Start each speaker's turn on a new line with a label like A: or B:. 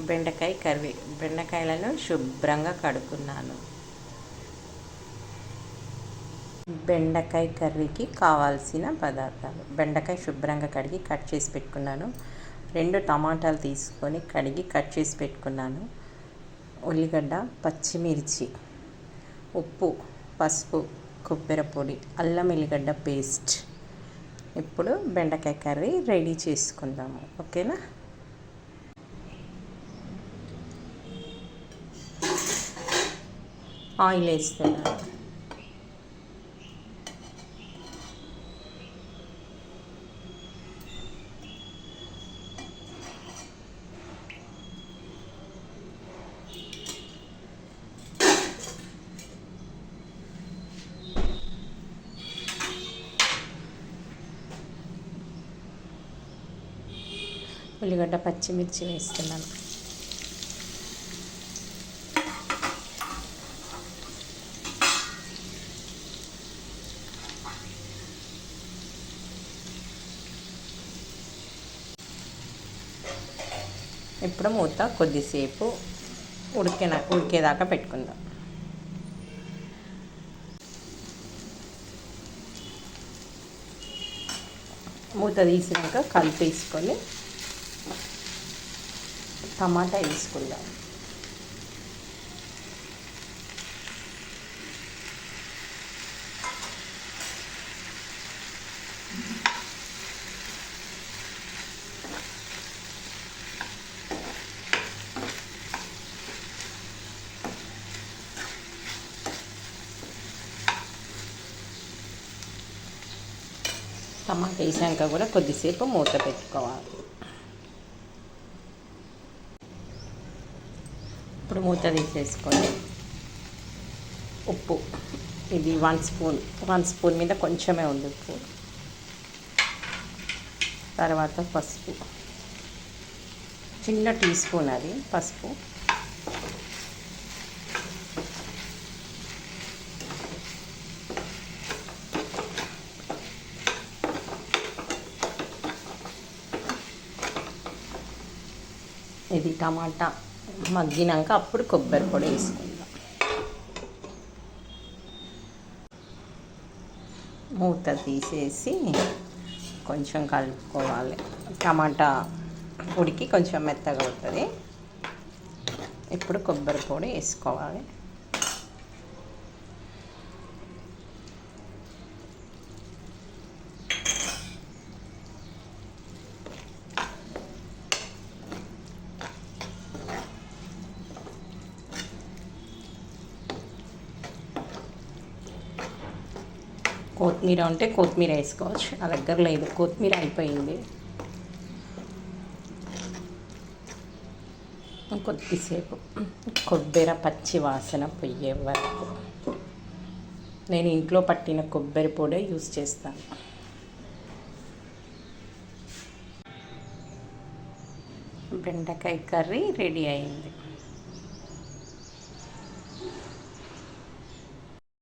A: బెండకాయ కర్రీ. బెండకాయలను శుభ్రంగా కడుక్కున్నాను. బెండకాయ కర్రీకి కావాల్సిన పదార్థాలు: బెండకాయ శుభ్రంగా కడిగి కట్ చేసి పెట్టుకున్నాను. 2 టమాటాలు తీసుకొని కడిగి కట్ చేసి పెట్టుకున్నాను. ఉల్లిగడ్డ, పచ్చిమిర్చి, ఉప్పు, పసుపు, కొబ్బరి పొడి, అల్లం ఎల్లిగడ్డ పేస్ట్. ఇప్పుడు బెండకాయ కర్రీ రెడీ చేసుకుందాము. ఓకేనా? ఆయిల్ వేస్తున్నాను. ఉల్లిగడ్డ, పచ్చిమిర్చి వేస్తున్నాను. ఇప్పుడు మూత కొద్దిసేపు ఉడికేదాకా పెట్టుకుందాం. మూత తీసినాక కలిపేసుకొని టమాటా వేసుకుందాం. టమాటా వేసాక కూడా కొద్దిసేపు మూత పెట్టుకోవాలి. ఇప్పుడు మూత తీసేసుకొని ఉప్పు, ఇది 1 స్పూన్ మీద కొంచెమే ఉంది ఉప్పు. తర్వాత పసుపు, చిన్న టీ స్పూన్ అది పసుపు. ఇది టమాటా మగ్గినాక అప్పుడు కొబ్బరి పొడి వేసుకుందాం. మూత తీసేసి కొంచెం కలుపుకోవాలి. టమాటా ఉడికి కొంచెం మెత్తగా అవుతుంది. ఇప్పుడు కొబ్బరి పొడి వేసుకోవాలి. కొత్తిమీర ఉంటే కొత్తిమీర వేసుకోవచ్చు. నా దగ్గర లేదు, కొత్తిమీర అయిపోయింది. కొద్దిసేపు కొబ్బరి పచ్చి వాసన పోయే వరకు నేను ఇంట్లో పట్టిన కొబ్బరి పొడి యూజ్ చేస్తాను. బెండకాయ కర్రీ రెడీ అయింది.